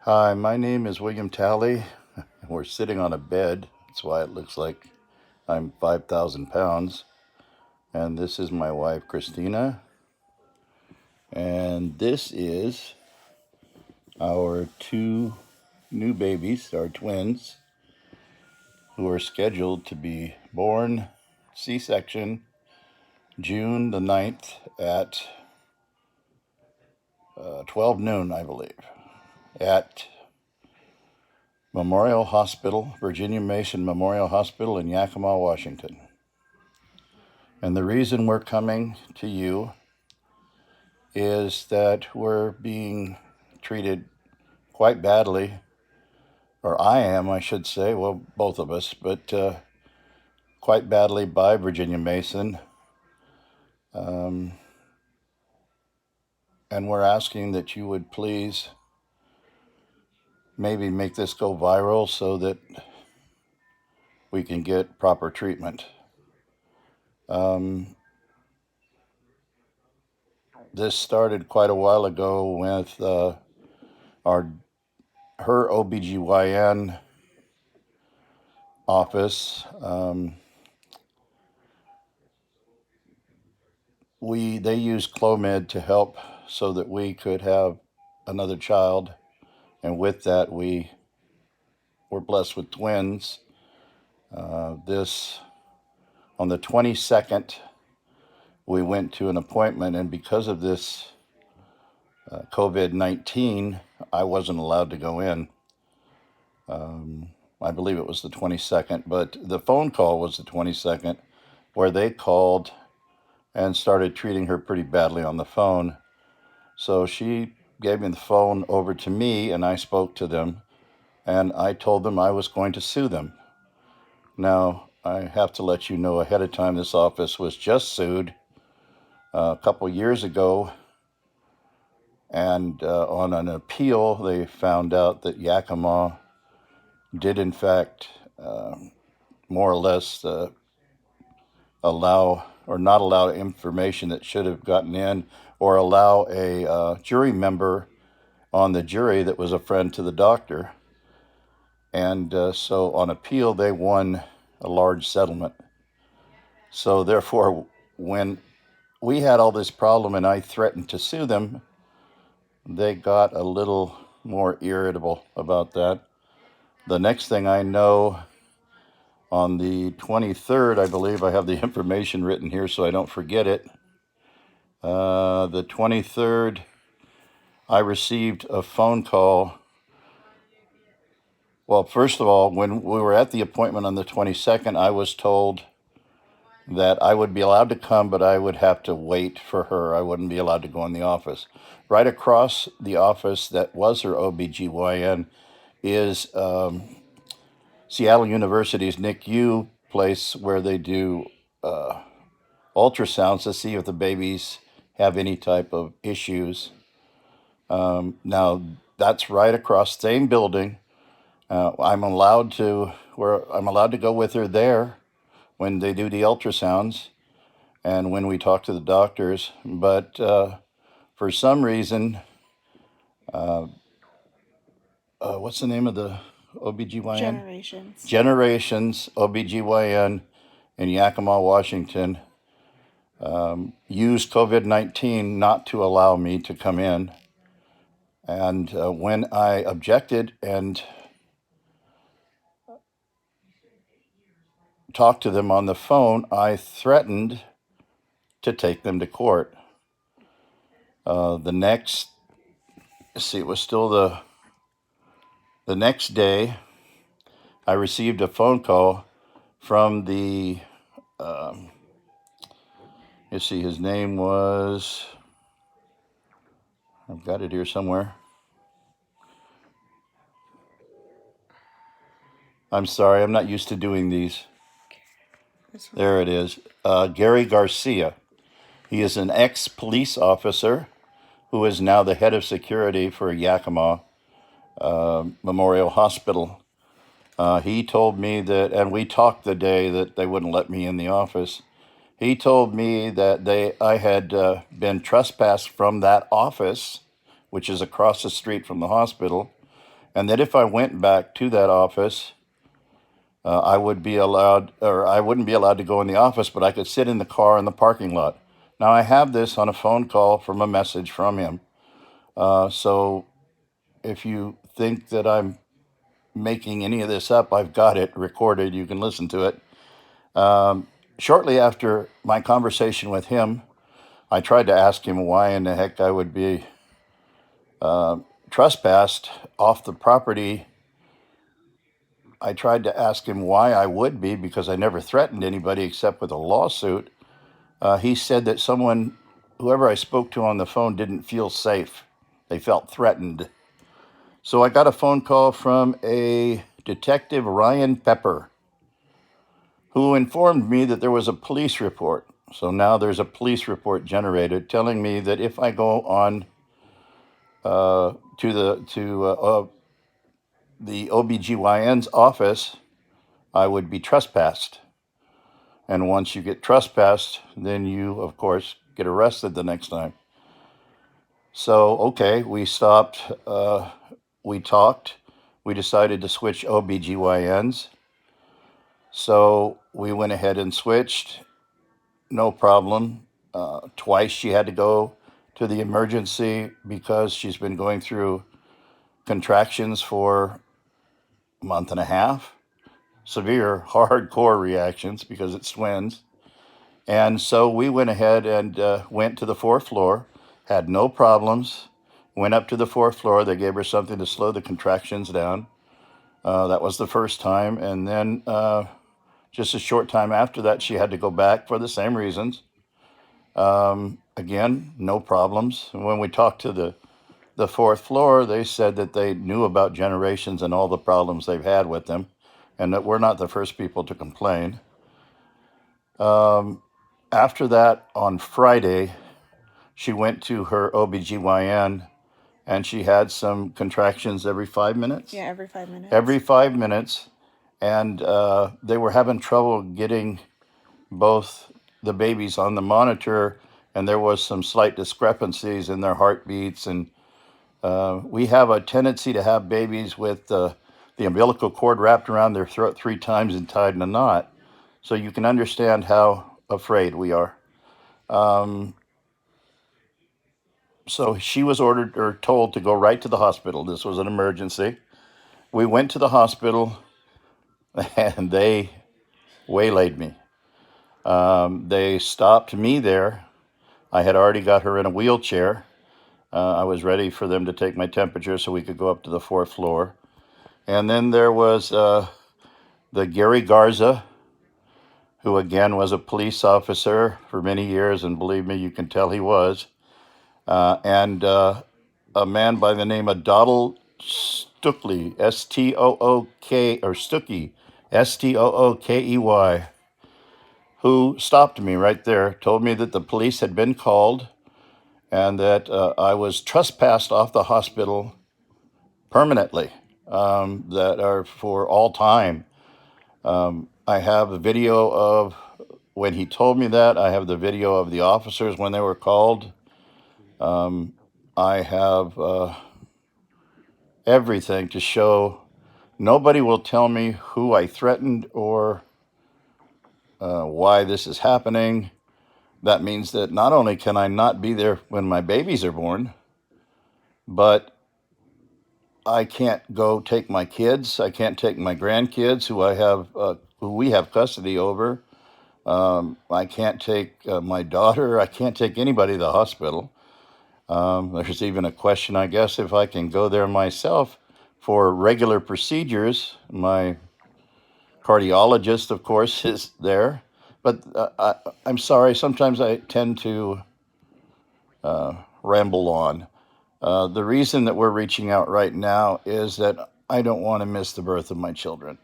Hi, my name is William Talley. We're sitting on a bed. That's why it looks like I'm 5,000 pounds. And this is my wife, Christina. And this is our two new babies, our twins, who are scheduled to be born C-section June the 9th at 12 noon, I believe, at Memorial Hospital, Virginia Mason Memorial Hospital in Yakima, Washington. And the reason we're coming to you is that we're being treated quite badly, or I am, I should say, well, both of us, but quite badly by Virginia Mason. And we're asking that you would please maybe make this go viral so that we can get proper treatment. This started quite a while ago with her OBGYN office. They used Clomid to help so that we could have another child, and with that we were blessed with twins. This on the 22nd we went to an appointment, and because of this COVID-19, I wasn't allowed to go in. I believe it was the 22nd, but the phone call was the 22nd, where they called and started treating her pretty badly on the phone. So she gave me the phone over to me, and I spoke to them, and I told them I was going to sue them. Now, I have to let you know ahead of time, this office was just sued a couple years ago, and on an appeal, they found out that Yakima did, in fact, more or less allow or not allow information that should have gotten in, or allow a jury member on the jury that was a friend to the doctor. And so on appeal, they won a large settlement. So therefore, when we had all this problem and I threatened to sue them, they got a little more irritable about that. The next thing I know, on the 23rd, I believe I have the information written here so I don't forget it. The 23rd, I received a phone call. Well, first of all, when we were at the appointment on the 22nd, I was told that I would be allowed to come, but I would have to wait for her. I wouldn't be allowed to go in the office. Right across the office that was her OBGYN is Seattle University's NICU place, where they do ultrasounds to see if the babies have any type of issues. Now, that's right across the same building. I'm allowed to go with her there when they do the ultrasounds and when we talk to the doctors. But for some reason, what's the name of the OBGYN? Generations OBGYN in Yakima, Washington, used COVID-19 not to allow me to come in. And when I objected and talked to them on the phone, I threatened to take them to court. It was still the next day, I received a phone call from the, his name was, I've got it here somewhere. I'm sorry, I'm not used to doing these. There it is. Gary Garcia. He is an ex-police officer who is now the head of security for Yakima Memorial Hospital. He told me that, and we talked the day that they wouldn't let me in the office. He told me that I had been trespassed from that office, which is across the street from the hospital, and that if I went back to that office, I would be allowed, or I wouldn't be allowed to go in the office, but I could sit in the car in the parking lot. Now, I have this on a phone call from a message from him. So if you think that I'm making any of this up, I've got it recorded. You can listen to it. Shortly after my conversation with him, I tried to ask him why in the heck I would be trespassed off the property. I tried to ask him why I would be, because I never threatened anybody except with a lawsuit. He said that whoever I spoke to on the phone, didn't feel safe. They felt threatened. So I got a phone call from a detective, Ryan Pepper, who informed me that there was a police report. So now there's a police report generated telling me that if I go on to the OBGYN's office, I would be trespassed. And once you get trespassed, then you, of course, get arrested the next time. So, okay, we stopped, we talked, we decided to switch OBGYNs. So we went ahead and switched, no problem. Twice she had to go to the emergency because she's been going through contractions for a month and a half. Severe, hardcore reactions because it's twins. And so we went ahead and went to the fourth floor, had no problems, went up to the fourth floor. They gave her something to slow the contractions down. That was the first time. And then just a short time after that, she had to go back for the same reasons. Again, no problems. And when we talked to the fourth floor, they said that they knew about generations and all the problems they've had with them, and that we're not the first people to complain. After that, on Friday, she went to her OBGYN and she had some contractions every 5 minutes. Yeah, every 5 minutes. Every 5 minutes. And they were having trouble getting both the babies on the monitor, and there was some slight discrepancies in their heartbeats. And we have a tendency to have babies with the umbilical cord wrapped around their throat 3 times and tied in a knot. So you can understand how afraid we are. So she was ordered or told to go right to the hospital. This was an emergency. We went to the hospital and they waylaid me. They stopped me there. I had already got her in a wheelchair. I was ready for them to take my temperature so we could go up to the fourth floor. And then there was the Gary Garza, who again was a police officer for many years, and believe me, you can tell he was. And a man by the name of Donald Stookley, Stuckey, Stookey, who stopped me right there, told me that the police had been called and that I was trespassed off the hospital permanently, that are for all time. I have a video of when he told me that. I have the video of the officers when they were called. I have everything to show. Nobody will tell me who I threatened or why this is happening. That means that not only can I not be there when my babies are born, but I can't go take my kids. I can't take my grandkids who we have custody over. I can't take my daughter. I can't take anybody to the hospital. There's even a question, I guess, if I can go there myself for regular procedures. My cardiologist, of course, is there. But I'm sorry, sometimes I tend to ramble on. The reason that we're reaching out right now is that I don't want to miss the birth of my children.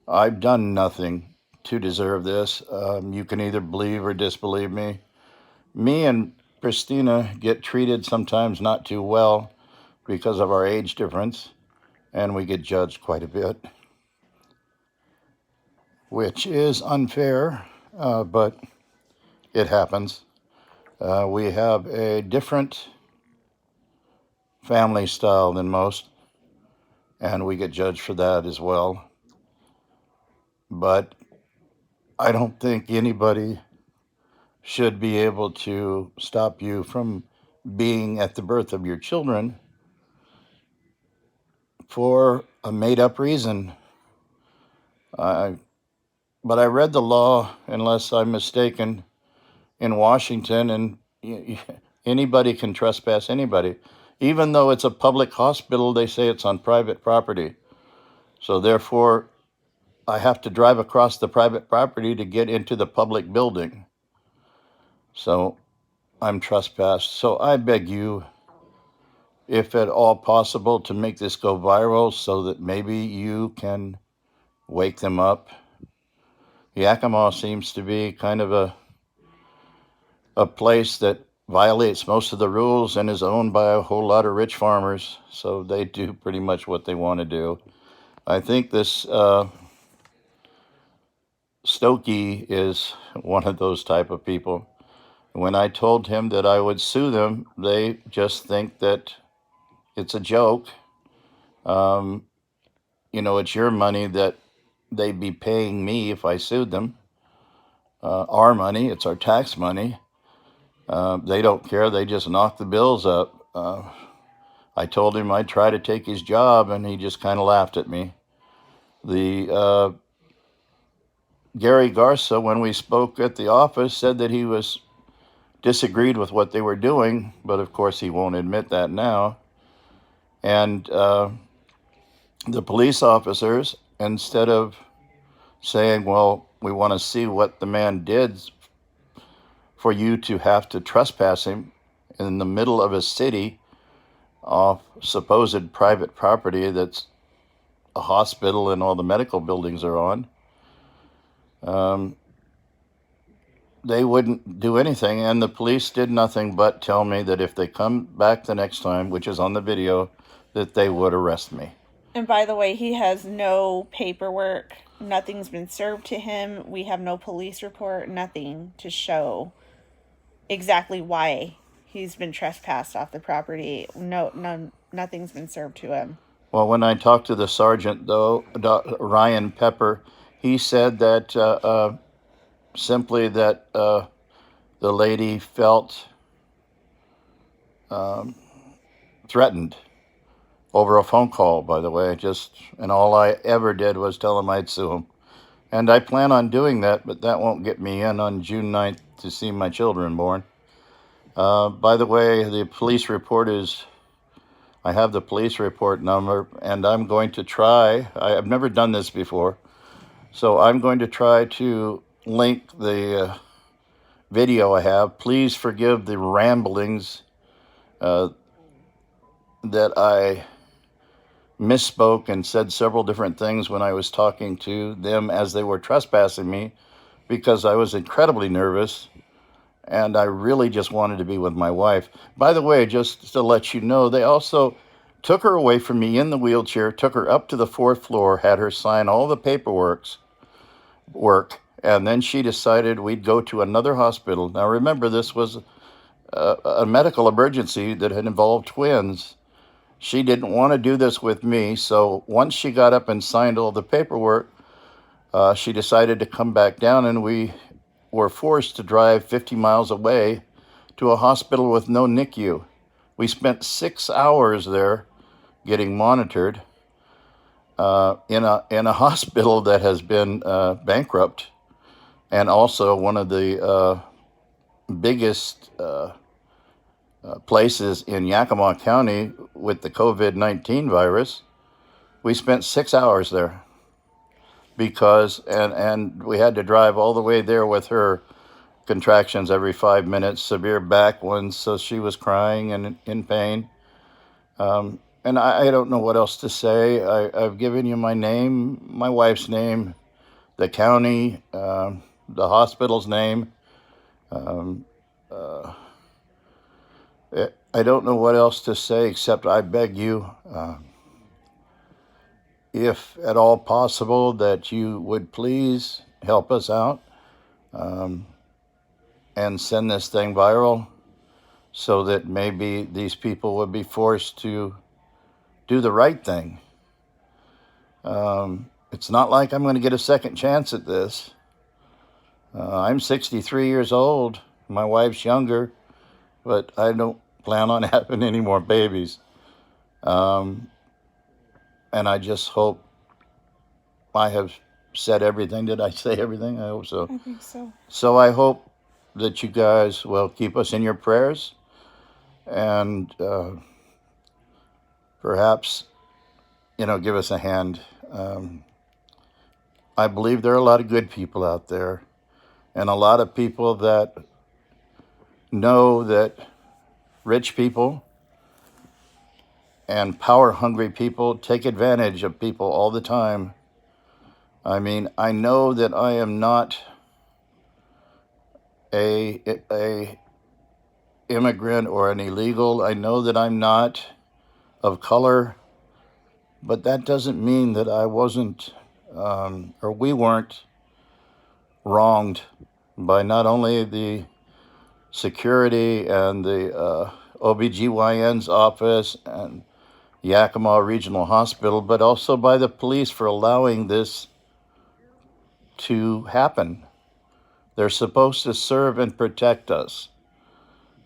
I've done nothing to deserve this. You can either believe or disbelieve me. Me and Christina get treated sometimes not too well because of our age difference, and we get judged quite a bit, which is unfair, but it happens. We have a different family style than most. and we get judged for that as well. But I don't think anybody should be able to stop you from being at the birth of your children for a made-up reason. But I read the law, unless I'm mistaken, in Washington, and anybody can trespass anybody. Even though it's a public hospital, they say it's on private property. So therefore, I have to drive across the private property to get into the public building. So I'm trespassed. So I beg you, if at all possible, to make this go viral so that maybe you can wake them up. Yakima seems to be kind of a place that violates most of the rules and is owned by a whole lot of rich farmers, so they do pretty much what they want to do. I think this Stokey is one of those type of people. When I told him that I would sue them, they just think that it's a joke. It's your money that they'd be paying me if I sued them. Our money, it's our tax money. They don't care. They just knock the bills up. I told him I'd try to take his job, and he just kind of laughed at me. The Gary Garza, when we spoke at the office, said that he was disagreed with what they were doing, but of course he won't admit that now. And the police officers, instead of saying, well, we want to see what the man did for you to have to trespass him in the middle of a city off supposed private property that's a hospital and all the medical buildings are on, they wouldn't do anything. And the police did nothing but tell me that if they come back the next time, which is on the video, that they would arrest me. And by the way, he has no paperwork. Nothing's been served to him. We have no police report, nothing to show exactly why he's been trespassed off the property. Nothing's been served to him. Well, when I talked to the sergeant, though, Ryan Pepper, he said that simply that the lady felt threatened over a phone call, by the way, and all I ever did was tell him I'd sue him. And I plan on doing that, but that won't get me in on June 9th to see my children born. By the way, the police report I have the police report number, and I'm going to try, I've never done this before, so I'm going to try to link the video I have. Please forgive the ramblings that I misspoke and said several different things when I was talking to them as they were trespassing me, because I was incredibly nervous and I really just wanted to be with my wife. By the way, just to let you know, they also took her away from me in the wheelchair, took her up to the 4th floor, had her sign all the paperwork, and then she decided we'd go to another hospital. Now remember, this was a medical emergency that had involved twins. She didn't want to do this with me, so once she got up and signed all the paperwork, she decided to come back down, and we were forced to drive 50 miles away to a hospital with no NICU. We spent 6 hours there getting monitored in a hospital that has been bankrupt, and also one of the biggest places in Yakima County with the COVID-19 virus. We spent 6 hours there because, and we had to drive all the way there with her contractions every 5 minutes, severe back ones, so she was crying and in pain. And I don't know what else to say. I've given you my name, my wife's name, the county, the hospital's name. I don't know what else to say except I beg you, if at all possible, that you would please help us out and send this thing viral so that maybe these people would be forced to do the right thing. It's not like I'm going to get a second chance at this. I'm 63 years old. My wife's younger, but I don't plan on having any more babies. And I just hope I have said everything. Did I say everything? I hope so. I think so. So I hope that you guys will keep us in your prayers and perhaps, give us a hand. I believe there are a lot of good people out there and a lot of people that know that rich people and power hungry people take advantage of people all the time. I mean, I know that I am not a immigrant or an illegal. I know that I'm not of color, but that doesn't mean that I wasn't or we weren't wronged by not only the security and the OBGYN's office and Yakima Regional Hospital, but also by the police for allowing this to happen. They're supposed to serve and protect us.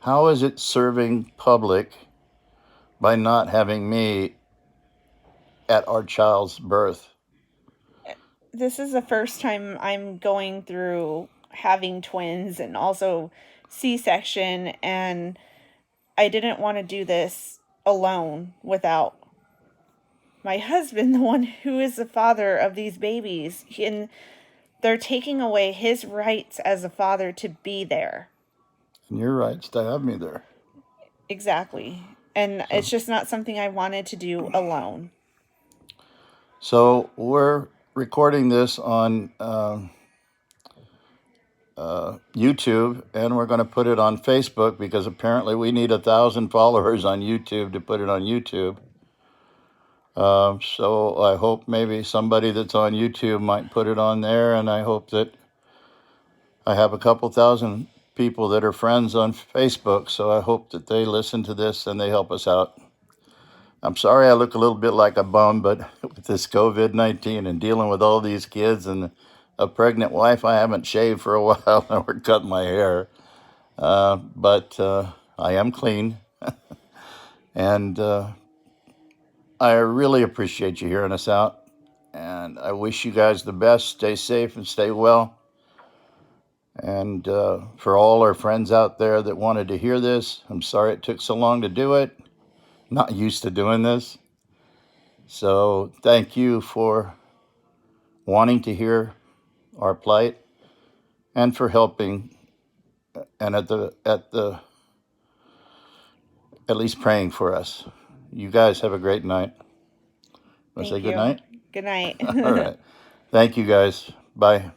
How is it serving public by not having me at our child's birth? This is the first time I'm going through having twins and also C-section, and I didn't want to do this alone without my husband, the one who is the father of these babies. And they're taking away his rights as a father to be there. And your rights to have me there. Exactly. And it's just not something I wanted to do alone. So we're recording this on YouTube, and we're going to put it on Facebook because apparently we need 1,000 followers on YouTube to put it on YouTube. So I hope maybe somebody that's on YouTube might put it on there, and I hope that I have a couple thousand people that are friends on Facebook, so I hope that they listen to this and they help us out. I'm sorry I look a little bit like a bum, but with this COVID-19 and dealing with all these kids and a pregnant wife, I haven't shaved for a while or cut my hair. But I am clean. And I really appreciate you hearing us out. And I wish you guys the best. Stay safe and stay well. And for all our friends out there that wanted to hear this, I'm sorry it took so long to do it. Not used to doing this. So thank you for wanting to hear our plight and for helping and at least praying for us. You guys have a great night. Want to say good night? Good night. All right. Thank you guys. Bye.